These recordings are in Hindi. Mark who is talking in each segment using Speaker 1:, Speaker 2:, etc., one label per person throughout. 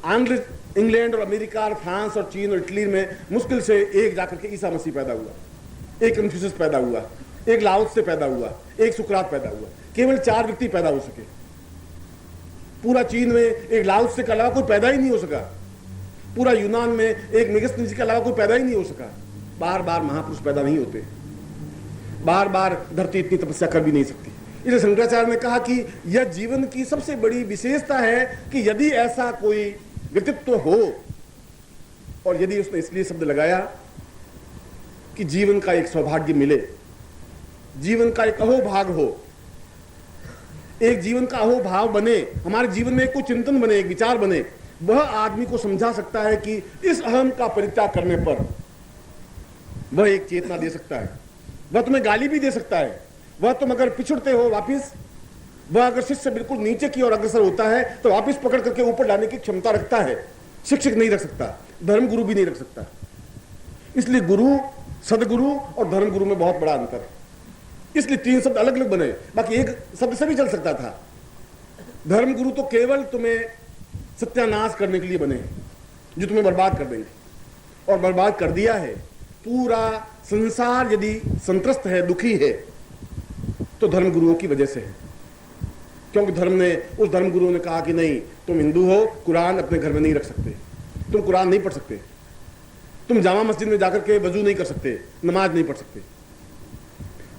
Speaker 1: आंग्ल इंग्लैंड और अमेरिका और फ्रांस और चीन और इटली में मुश्किल से एक जाकर के ईसा मसीह पैदा हुआ, एक कन्फ्यूशियस पैदा हुआ, एक लाओत्से पैदा हुआ, एक सुकरात पैदा हुआ। केवल 4 व्यक्ति पैदा हो सके। पूरा चीन में एक लाओत्से के अलावा कोई पैदा ही नहीं हो सका। पूरा यूनान में एक मेगस्थनीज के अलावा कोई पैदा ही नहीं हो सका। बार बार महापुरुष पैदा नहीं होते, बार बार धरती इतनी तपस्या कर भी नहीं सकती। इसलिए शंकराचार्य ने कहा कि यह जीवन की सबसे बड़ी विशेषता है कि यदि ऐसा कोई व्यक्तित्व हो, और यदि उसने इसलिए शब्द लगाया कि जीवन का एक सौभाग्य मिले, जीवन का एक अहोभाग हो, एक जीवन का अहोभाव बने, हमारे जीवन में कोई चिंतन बने, एक विचार बने, वह आदमी को समझा सकता है कि इस अहम का परित्याग करने पर वह एक चेतना दे सकता है। वह तुम्हें गाली भी दे सकता है। वह तुम अगर पिछड़ते हो वापिस, वह अगर शिष्य बिल्कुल नीचे की ओर अग्रसर होता है तो वापिस पकड़ करके ऊपर लाने की क्षमता रखता है। शिक्षक नहीं रख सकता, धर्म गुरु भी नहीं रख सकता। इसलिए गुरु, सदगुरु और धर्म गुरु में बहुत बड़ा अंतर है। इसलिए 3 शब्द अलग अलग बने, बाकी एक शब्द से भी चल सकता था। धर्म गुरु तो केवल तुम्हें सत्यानाश करने के लिए बने हैं, जो तुम्हें बर्बाद कर देंगे, और बर्बाद कर दिया है। पूरा संसार यदि संत्रस्त है, दुखी है, तो धर्म गुरुओं की वजह से है। क्योंकि उस धर्म गुरुओं ने कहा कि नहीं, तुम हिंदू हो, कुरान अपने घर में नहीं रख सकते, तुम कुरान नहीं पढ़ सकते, तुम जामा मस्जिद में जाकर के वजू नहीं कर सकते, नमाज नहीं पढ़ सकते,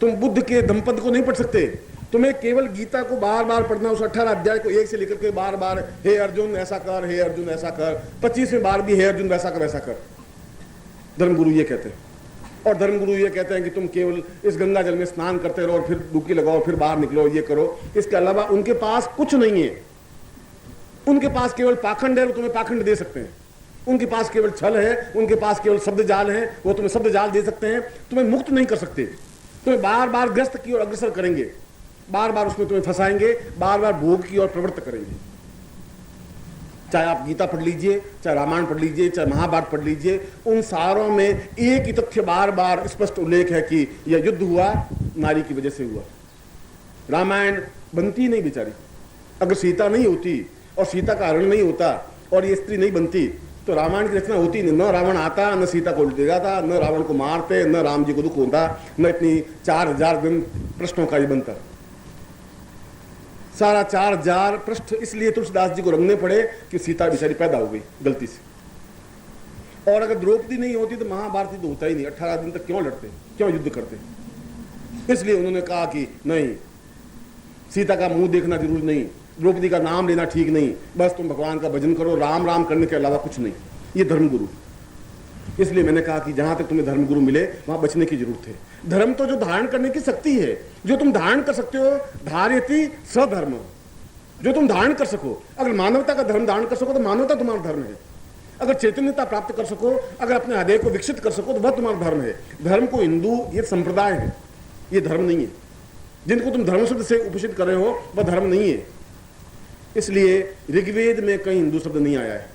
Speaker 1: तुम बुद्ध के धम्मपद को नहीं पढ़ सकते, तुम्हें केवल गीता को बार बार पढ़ना, उस 18 अध्याय को 1 से लेकर के बार बार हे अर्जुन ऐसा कर, हे अर्जुन ऐसा कर, 25वें बार भी हे अर्जुन वैसा कर वैसा कर। धर्मगुरु ये कहते हैं। और धर्मगुरु ये कहते हैं कि तुम केवल इस गंगा जल में स्नान करते रहो और फिर डुबकी लगाओ, फिर बाहर निकलो, ये करो। इसके अलावा उनके पास कुछ नहीं है। उनके पास केवल पाखंड है, वो तुम्हें पाखंड दे सकते हैं। उनके पास केवल छल है, उनके पास केवल शब्द जाल है, वो तुम्हें शब्द जाल दे सकते हैं, तुम्हें मुक्त नहीं कर सकते। तुम्हें बार बार ग्रस्त की ओर अग्रसर करेंगे, बार बार उसमें तुम्हें फंसाएंगे, बार बार भोग की ओर प्रवृत्त करेंगे। चाहे आप गीता पढ़ लीजिए, चाहे रामायण पढ़ लीजिए, चाहे महाभारत पढ़ लीजिए, उन सारों में एक ही तथ्य बार बार स्पष्ट उल्लेख है कि यह युद्ध हुआ नारी की वजह से हुआ। रामायण बनती नहीं बेचारी। अगर सीता नहीं होती और सीता का हरण नहीं होता और ये स्त्री नहीं बनती तो रामायण की रचना होती नहीं। न रावण आता, न सीता को उल्टे जाता, न रावण को मारते, न राम जी को दुख होता, न इतनी 4000 दिन प्रश्नों का ये बनता। सारा 4000 पृष्ठ इसलिए तुलसीदास जी को रंगने पड़े कि सीता बेचारी पैदा हो गई गलती से। और अगर द्रौपदी नहीं होती तो महाभारत तो होता ही नहीं। 18 दिन तक क्यों लड़ते, क्यों युद्ध करते? इसलिए उन्होंने कहा कि नहीं, सीता का मुंह देखना जरूरी नहीं, द्रौपदी का नाम लेना ठीक नहीं, बस तुम भगवान का भजन करो, राम राम करने के अलावा कुछ नहीं। ये धर्मगुरु। इसलिए मैंने कहा कि जहां तक तुम्हें धर्मगुरु मिले वहां बचने की जरूरत है। धर्म तो जो धारण करने की शक्ति है, जो तुम धारण कर सकते हो, धार्यति सधर्म, जो तुम धारण कर सको। अगर मानवता का धर्म धारण कर सको तो मानवता तुम्हारा धर्म है। अगर चैतन्यता प्राप्त कर सको, अगर अपने हृदय को विकसित कर सको तो वह तुम्हारा धर्म है। धर्म को हिंदू ये संप्रदाय है, ये धर्म नहीं है। जिनको तुम धर्म शब्द से उपस्थित कर रहे हो वह धर्म नहीं है। इसलिए ऋग्वेद में कहीं हिंदू शब्द नहीं आया है,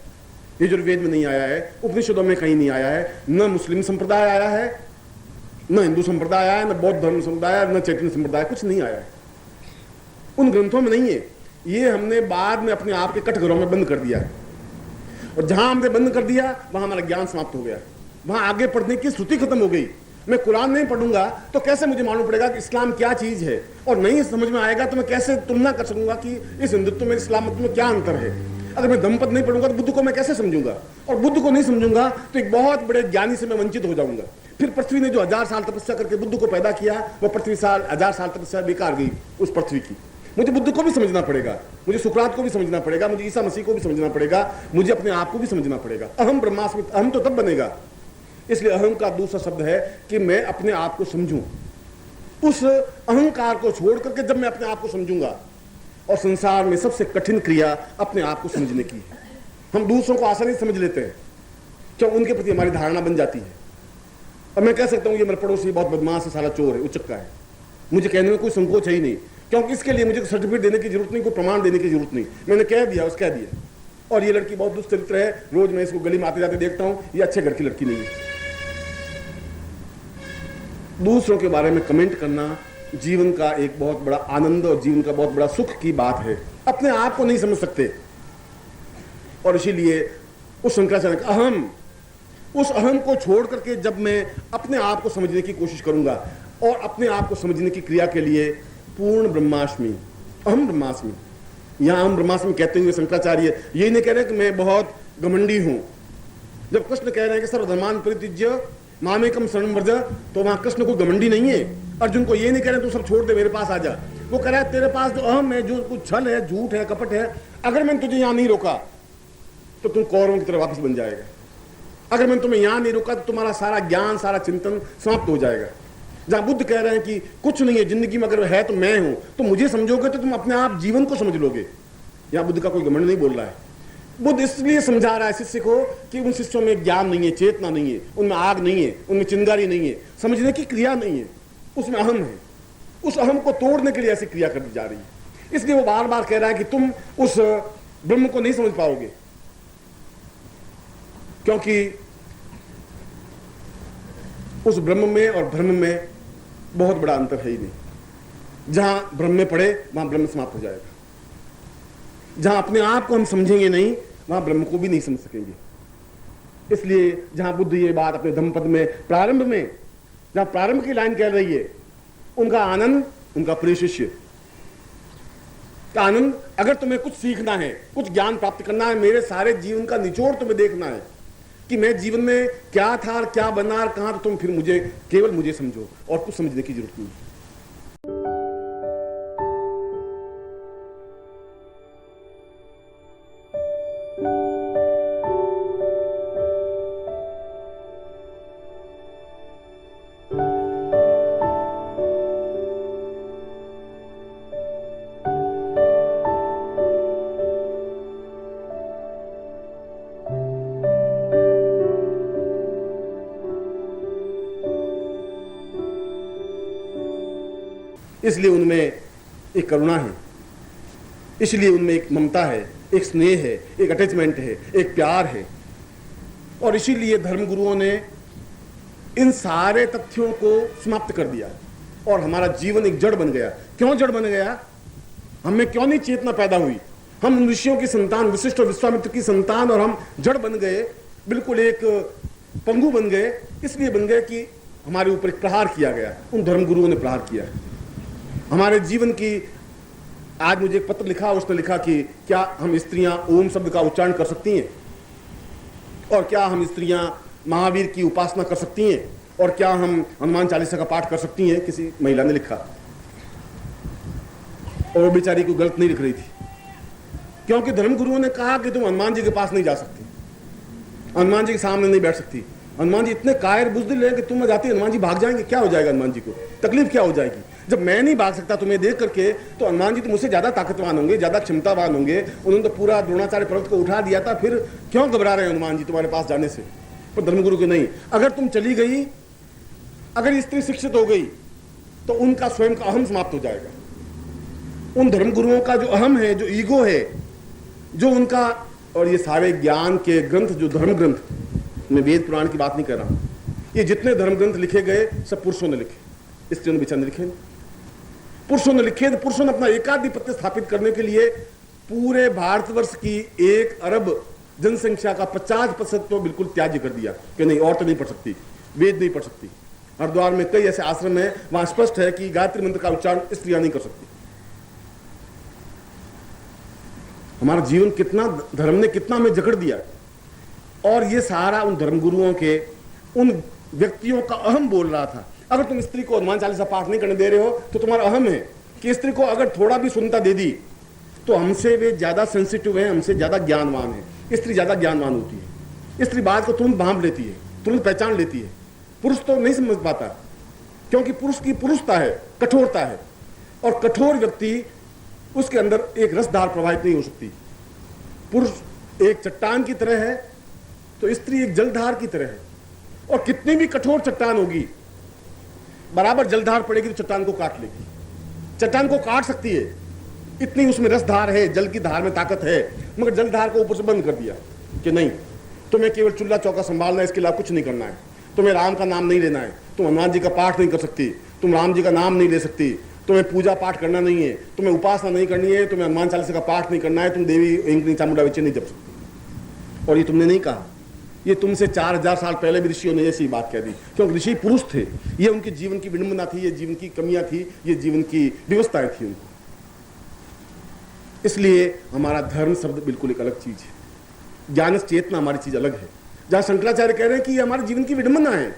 Speaker 1: यजुर्वेद में नहीं आया है, उपनिषदों में कहीं नहीं आया है, न मुस्लिम संप्रदाय आया है, न हिंदू संप्रदाय आया है, न बौद्ध धर्म संप्रदाय, न चैतन्य संप्रदाय, कुछ नहीं आया है। उन ग्रंथों में नहीं है। ये हमने बाद में अपने आप के कटघरों में बंद कर दिया है। और जहां हमने बंद कर दिया वहां हमारा ज्ञान समाप्त हो गया, वहां आगे पढ़ने की श्रुति खत्म हो गई। मैं कुरान नहीं पढ़ूंगा तो कैसे मुझे मालूम पड़ेगा कि इस्लाम क्या चीज है? और नहीं समझ में आएगा तो मैं कैसे तुलना कर सकूंगा कि इस हिंदुत्व में इस्लाम में क्या अंतर है? अगर मैं धम्मपद नहीं पढ़ूंगा तो बुद्ध को मैं कैसे समझूंगा? और बुद्ध को नहीं समझूंगा तो एक बहुत बड़े ज्ञानी से मैं वंचित हो जाऊंगा। फिर पृथ्वी ने जो 1000 साल तपस्या करके बुद्ध को पैदा किया, वह पृथ्वी 1000 साल तपस्या बेकार गई उस पृथ्वी की। मुझे बुद्ध को भी समझना पड़ेगा, मुझे सुकरात को भी समझना पड़ेगा, मुझे ईसा मसीह को भी समझना पड़ेगा, मुझे अपने आप को भी समझना पड़ेगा। अहम ब्रह्मास्मि, अहम तो तब बनेगा। इसलिए अहम का दूसरा शब्द है कि मैं अपने आप को समझूं। उस अहंकार को छोड़ करके जब मैं अपने आप को समझूंगा, और संसार में सबसे कठिन क्रिया अपने आप को समझने की है। हम दूसरों को आसानी से समझ लेते हैं, क्यों? उनके प्रति हमारी धारणा बन जाती है। और मैं कह सकता हूं ये मेरा पड़ोसी बहुत बदमाश है, साला चोर है, उचक्का है, मुझे कहने में कोई संकोच है ही नहीं, क्योंकि इसके लिए मुझे सर्टिफिकेट देने की जरूरत नहीं, कोई प्रमाण देने की जरूरत नहीं। मैंने कह दिया, उसने कह दिया। और ये लड़की बहुत दुष्चरित्र है, रोज मैं इसको गली में आते जाते देखता हूं, ये अच्छे घर की लड़की नहीं है। दूसरों के बारे में कमेंट करना जीवन का एक बहुत बड़ा आनंद और जीवन का बहुत बड़ा सुख की बात है। अपने आप को नहीं समझ सकते, और इसीलिए उस शंकराचार्य का अहम, उस अहम को छोड़ करके जब मैं अपने आप को समझने की कोशिश करूंगा और अपने आप को समझने की क्रिया के लिए पूर्ण ब्रह्मास्मि, अहम ब्रह्मास्मि, यहां अहम ब्रह्मास्मि कहते हुए शंकराचार्य ये नहीं कह रहे कि मैं बहुत घमंडी हूं। जब कृष्ण कह रहे हैं कि सर्वधर्मान परित्यज्य मामेकम शरणं व्रज, तो वहां कृष्ण को घमंडी नहीं है। अर्जुन को ये नहीं कह रहे तू सब छोड़ दे, मेरे पास आ जा। वो कह रहा है तेरे पास जो अहम है, जो कुछ छल है, झूठ है, कपट है, अगर मैंने तुझे यहां नहीं रोका तो तुम कौरवों की तरह वापस बन जाएगा। अगर मैंने तुम्हें यहां नहीं रोका तो तुम्हारा सारा ज्ञान, सारा चिंतन समाप्त हो जाएगा। जहां बुद्ध कह रहे हैं कि कुछ नहीं है जिंदगी में, अगर है तो मैं हूं, तो मुझे समझोगे तो तुम अपने आप जीवन को समझ लोगे। यहां बुद्ध का कोई घमंड नहीं बोल रहा है। बुद्ध इसलिए समझा रहा है शिष्य को कि उन शिष्यों में ज्ञान नहीं है, चेतना नहीं है, उनमें आग नहीं है, उनमें चिंगारी नहीं है, समझने की क्रिया नहीं है, उसमें अहम है। उस अहम को तोड़ने के लिए ऐसी क्रिया कर दी जा रही है। इसलिए वो बार बार कह रहा है कि तुम उस ब्रह्म को नहीं समझ पाओगे, क्योंकि उस ब्रह्म में और ब्रह्म में बहुत बड़ा अंतर है ही नहीं। जहां ब्रह्म में पड़े वहां ब्रह्म समाप्त हो जाएगा। जहां अपने आप को हम समझेंगे नहीं वहां ब्रह्म को भी नहीं समझ सकेंगे। इसलिए जहां बुद्ध ये बात अपने धम्मपद में प्रारंभ में, जहां प्रारंभ की लाइन कह रही है, उनका आनंद, उनका प्रिय शिष्य का आनंद, अगर तुम्हें कुछ सीखना है, कुछ ज्ञान प्राप्त करना है, मेरे सारे जीवन का निचोड़ तुम्हें देखना है कि मैं जीवन में क्या था और क्या बना और कहां, तो तुम फिर मुझे, केवल मुझे समझो और कुछ समझने की जरूरत नहीं। इसलिए उनमें एक करुणा है, इसलिए उनमें एक ममता है, एक स्नेह है, एक अटैचमेंट है, एक प्यार है। और इसीलिए धर्मगुरुओं ने इन सारे तथ्यों को समाप्त कर दिया और हमारा जीवन एक जड़ बन गया। क्यों जड़ बन गया? हमें क्यों नहीं चेतना पैदा हुई? हम ऋषियों की संतान, वशिष्ठ और विश्वामित्र की संतान, और हम जड़ बन गए, बिल्कुल एक पंगु बन गए। इसलिए बन गए कि हमारे ऊपर एक प्रहार किया गया, उन धर्मगुरुओं ने प्रहार किया हमारे जीवन की। आज मुझे एक पत्र लिखा, उसने लिखा कि क्या हम स्त्रियां ओम शब्द का उच्चारण कर सकती हैं, और क्या हम स्त्रियां महावीर की उपासना कर सकती हैं, और क्या हम हनुमान चालीसा का पाठ कर सकती हैं। किसी महिला ने लिखा, और वो बेचारी कोई गलत नहीं लिख रही थी, क्योंकि धर्मगुरुओं ने कहा कि तुम हनुमान जी के पास नहीं जा सकती, हनुमान जी के सामने नहीं बैठ सकती। हनुमान जी इतने कायर बुज़दिल हैं कि तुम जाती हनुमान जी भाग जाएंगे, क्या हो जाएगा हनुमान जी को, तकलीफ क्या हो जाएगी। जब मैं नहीं भाग सकता तुम्हें देख करके, तो हनुमान जी तो मुझसे ज्यादा ताकतवान होंगे, ज्यादा क्षमतावान होंगे। उन्होंने तो पूरा द्रोणाचार्य पर्वत को उठा दिया था, फिर क्यों घबरा रहे हैं हनुमान जी तुम्हारे पास जाने से। पर धर्मगुरु के नहीं, अगर तुम चली गई, अगर स्त्री शिक्षित हो गई, तो उनका स्वयं का अहम समाप्त हो जाएगा। उन धर्मगुरुओं का जो अहम है, जो ईगो है, जो उनका, और ये सारे ज्ञान के ग्रंथ, जो धर्म ग्रंथ, मैं वेद पुराण की बात नहीं कर रहा हूं, ये जितने धर्म ग्रंथ लिखे गए सब पुरुषों ने लिखे, स्त्रियों ने बेचारे लिखे, पुरुषों ने लिखे। तो पुरुषों ने अपना एकाधिपत्य स्थापित करने के लिए पूरे भारतवर्ष की 1 अरब जनसंख्या का 50% तो बिल्कुल त्याज्य कर दिया कि नहीं, औरतें नहीं पढ़ सकती, वेद नहीं पढ़ सकती। हरिद्वार में कई ऐसे आश्रम है, वहां स्पष्ट है कि गायत्री मंत्र का उच्चारण स्त्रियां नहीं कर सकती। हमारा जीवन कितना, धर्म ने कितना हमें जकड़ दिया, और ये सारा उन धर्मगुरुओं के, उन व्यक्तियों का अहम बोल रहा था। अगर तुम स्त्री को हनुमान चालीसा पाठ नहीं करने दे रहे हो, तो तुम्हारा अहम है कि स्त्री को अगर थोड़ा भी सुनता दे दी तो हमसे वे ज्यादा सेंसिटिव है, हमसे ज्यादा ज्ञानवान है। स्त्री ज्यादा ज्ञानवान होती है, स्त्री बात को तुरंत भांप लेती है, तुरंत पहचान लेती है। पुरुष तो नहीं समझ पाता, क्योंकि पुरुष की पुरुषता है, कठोरता है, और कठोर व्यक्ति, उसके अंदर एक रसधार प्रवाहित नहीं हो सकती। पुरुष एक चट्टान की तरह है, तो स्त्री एक जलधार की तरह है, और कितनी भी कठोर चट्टान होगी, बराबर जलधार पड़ेगी तो चट्टान को काट लेगी। चट्टान को काट सकती है, इतनी उसमें रसधार है, जल की धार में ताकत है, मगर जलधार को ऊपर से बंद कर दिया कि नहीं, तुम्हें केवल चूल्हा चौका संभालना है, इसके अलावा कुछ नहीं करना है। तुम्हें राम का नाम नहीं लेना है, तुम हनुमान जी का पाठ नहीं कर सकती, तुम राम जी का नाम नहीं ले सकती, तुम्हें पूजा पाठ करना नहीं है, तुम्हें उपासना नहीं करनी है, तुम्हें हनुमान चालीसा का पाठ नहीं करना है, तुम देवी इंकनी चामुंडा विचे नहीं जप सकती। और ये तुमने नहीं कहा, ये तुमसे 4000 साल पहले भी ऋषियों ने ऐसी बात कह दी, क्योंकि ऋषि पुरुष थे। ये उनके जीवन की विडंबना थी, ये जीवन की कमियां थी, ये जीवन की व्यवस्थाएं थी उनको। इसलिए हमारा धर्म शब्द बिल्कुल एक अलग चीज है, ज्ञान चेतना हमारी चीज अलग है। जहां शंकराचार्य कह रहे हैं कि ये हमारे जीवन की विडंबना है,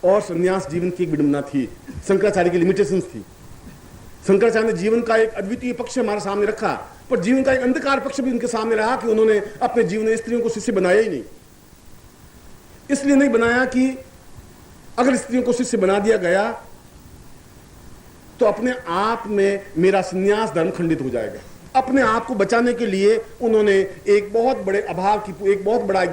Speaker 1: और संन्यास जीवन की एक विडंबना थी, शंकराचार्य की लिमिटेशंस थी। शंकराचार्य ने जीवन का एक अद्वितीय पक्ष हमारे सामने रखा, पर जीवन का एक अंधकार पक्ष भी उनके सामने रहा कि उन्होंने अपने जीवन में स्त्रियों को शिष्य बनाया ही नहीं। इसलिए नहीं बनाया कि अगर स्त्रियों को शिष्य बना दिया गया तो अपने आप में मेरा संन्यास धर्म खंडित हो जाएगा। अपने आप को बचाने के लिए उन्होंने एक बहुत बड़े अभाव की, एक बहुत बड़ा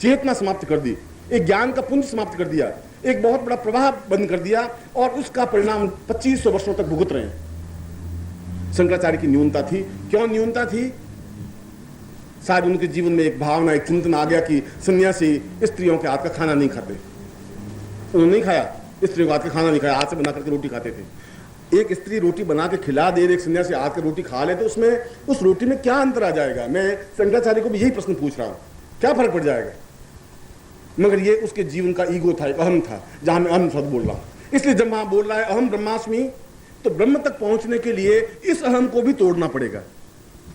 Speaker 1: चेतना समाप्त कर दी, एक ज्ञान का पुंज समाप्त कर दिया, एक बहुत बड़ा प्रवाह बंद कर दिया, और उसका परिणाम 2500 वर्षों तक भुगत रहे हैं। शंकराचार्य की न्यूनता थी। क्यों न्यूनता थी? शायद उनके जीवन में एक भावना, एक चिंतन आ गया कि सन्यासी स्त्रियों के हाथ का खाना नहीं खाते। उन्होंने नहीं खाया, स्त्रियों के हाथ का खाना नहीं खाया, हाथ से बना करके रोटी खाते थे। एक स्त्री रोटी बना के खिला दे, एक सन्यासी हाथ की रोटी खा ले, तो उसमें उस रोटी में क्या अंतर आ जाएगा? मैं शंकराचार्य को भी यही प्रश्न पूछ रहा हूं, क्या फर्क पड़ जाएगा? मगर ये उसके जीवन का ईगो था, एक अहम था, जहां मैं अहम शब्द बोल रहा हूं। इसलिए जब वहां बोल रहा है अहम ब्रह्मास्मि, तो ब्रह्म तक पहुंचने के लिए इस अहम को भी तोड़ना पड़ेगा।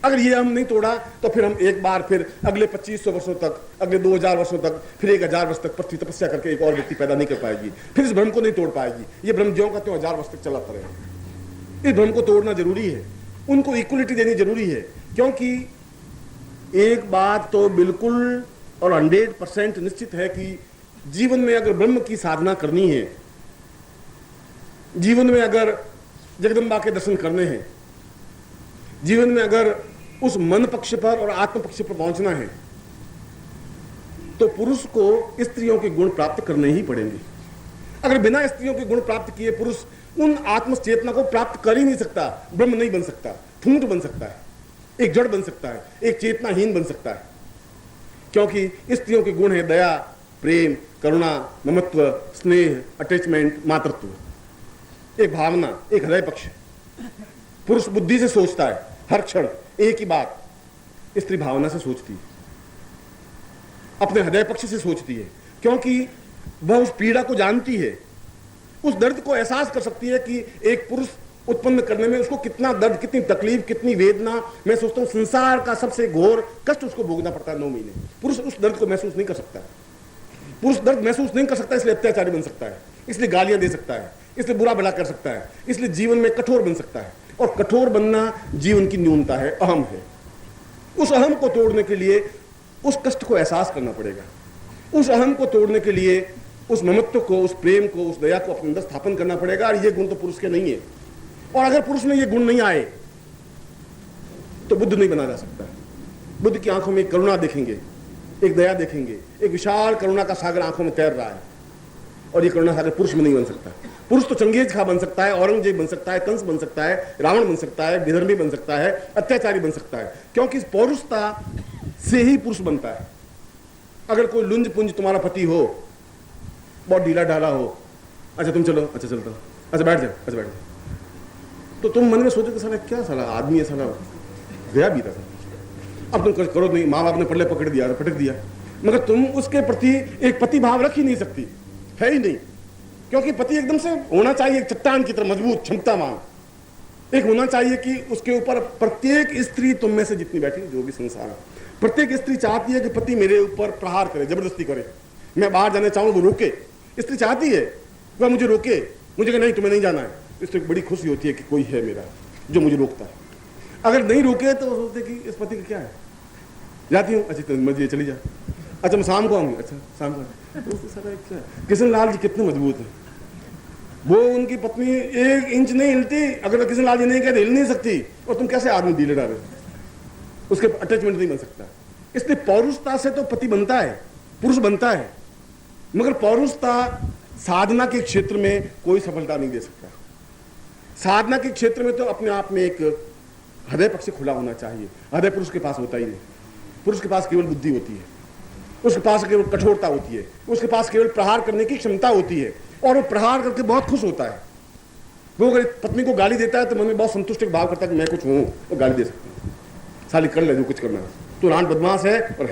Speaker 1: अगर ये अहम नहीं तोड़ा तो फिर हम एक बार फिर अगले 2500 वर्षों तक, अगले 2000 वर्षों तक, फिर 1000 वर्ष तक पृथ्वी तपस्या करके एक और व्यक्ति पैदा नहीं कर पाएगी, फिर इस भ्रम को नहीं तोड़ पाएगी। ये भ्रम ज्यों का त्यों 1000 वर्ष तक चलाता रहेगा। इस भ्रम को तोड़ना जरूरी है, उनको इक्वलिटी देनी जरूरी है, क्योंकि एक बात तो बिल्कुल और 100% निश्चित है कि जीवन में अगर ब्रह्म की साधना करनी है, जीवन में अगर जगदम्बा के दर्शन करने हैं, जीवन में अगर उस मन पक्ष पर और आत्म पक्ष पर पहुंचना है, तो पुरुष को स्त्रियों के गुण प्राप्त करने ही पड़ेंगे। अगर बिना स्त्रियों के गुण प्राप्त किए पुरुष उन आत्म चेतना को प्राप्त कर ही नहीं सकता, ब्रह्म नहीं बन सकता, ठूंठ बन सकता है, एक जड़ बन सकता है, एक चेतनाहीन बन सकता है। क्योंकि स्त्रियों के गुण है दया, प्रेम, करुणा, ममत्व, स्नेह, अटैचमेंट, मातृत्व, एक भावना, एक हृदय पक्ष। पुरुष बुद्धि से सोचता है हर क्षण एक ही बात, स्त्री भावना से सोचती है, अपने हृदय पक्ष से सोचती है, क्योंकि वह उस पीड़ा को जानती है, उस दर्द को एहसास कर सकती है कि एक पुरुष उत्पन्न करने में उसको कितना दर्द, कितनी तकलीफ, कितनी वेदना। मैं सोचता हूं संसार का सबसे घोर कष्ट उसको भोगना पड़ता है 9 महीने। पुरुष उस दर्द को महसूस नहीं कर सकता, पुरुष दर्द महसूस नहीं कर सकता, इसलिए अत्याचारी बन सकता है, इसलिए गालियां दे सकता है, इसलिए बुरा भला कर सकता है, इसलिए जीवन में कठोर बन सकता है। और कठोर बनना जीवन की न्यूनता है, अहम है। उस अहम को तोड़ने के लिए उस कष्ट को एहसास करना पड़ेगा, उस अहम को तोड़ने के लिए उस ममत्व को, उस प्रेम को, उस दया को अपने अंदर स्थापन करना पड़ेगा। और ये गुण तो पुरुष के नहीं है, और अगर पुरुष में ये गुण नहीं आए तो बुद्ध नहीं बना जा सकता। बुद्ध की आंखों में करुणा देखेंगे, एक दया देखेंगे, एक विशाल करुणा का सागर आंखों में तैर रहा है, और ये करुणा सागर पुरुष में नहीं बन सकता। पुरुष तो चंगेज खा बन सकता है, औरंगजेब बन सकता है, कंस बन सकता है, रावण बन सकता है, विधर्मी बन सकता है, अत्याचारी बन सकता है, क्योंकि इस पौरुषता से ही पुरुष बनता है। अगर कोई लुंज पुंज तुम्हारा पति हो, बहुत ढीला ढाला हो, अच्छा तुम चलो, अच्छा चलता, अच्छा बैठ जाओ, अच्छा बैठ जाओ, तो तुम मन में सोचो कि साला क्या साला आदमी है, साला गया भी था। अब तुम करो नहीं, माँ बाप ने पल्ले पकड़ दिया, पटक दिया, मगर तुम उसके प्रति एक पति भाव रख ही नहीं सकती, है ही नहीं। क्योंकि पति एकदम से होना चाहिए एक चट्टान की तरह मजबूत, क्षमतावान, एक होना चाहिए कि उसके ऊपर प्रत्येक स्त्री, तुम में से जितनी बैठी जो भी संसार है, प्रत्येक स्त्री चाहती है कि पति मेरे ऊपर प्रहार करे, जबरदस्ती करे, मैं बाहर जाना चाहूँ वो रोके। स्त्री चाहती है वह मुझे रोके, मुझे नहीं तुम्हें नहीं जाना है। इससे बड़ी खुशी होती है कि कोई है मेरा जो मुझे रोकता है। अगर नहीं रोके तो सोचते कि इस पति का क्या है, जाती हूँ, अच्छा मर्जी चली जा, अच्छा मैं शाम को आऊंगी, अच्छा शाम को। तो किशन लाल जी कितने मजबूत हैं, वो उनकी पत्नी 1 इंच नहीं हिलती, अगर किशन लाल जी नहीं कहते हिल नहीं सकती, और तुम कैसे आदमी ढीले डाले, उसके अटैचमेंट नहीं बन सकता। इसलिए पौरुषता से तो पति बनता है, पुरुष बनता है, मगर पौरुषता साधना के क्षेत्र में कोई सफलता नहीं दे सकता। साधना के क्षेत्र में तो अपने आप में एक हृदय पक्ष से खुला होना चाहिए। हृदय पुरुष के पास होता ही नहीं। पुरुष के पास केवल बुद्धि होती है, उसके पास केवल कठोरता होती है, उसके पास केवल प्रहार करने की क्षमता होती है, और वो प्रहार करके बहुत खुश होता है। वो अगर पत्नी को गाली देता है तो मन में बहुत संतुष्ट भाव करता है कि मैं कुछ हूं और गाली दे सकता हूं, साली कर ले जो कुछ करना है, तो रान बदमाश है और है।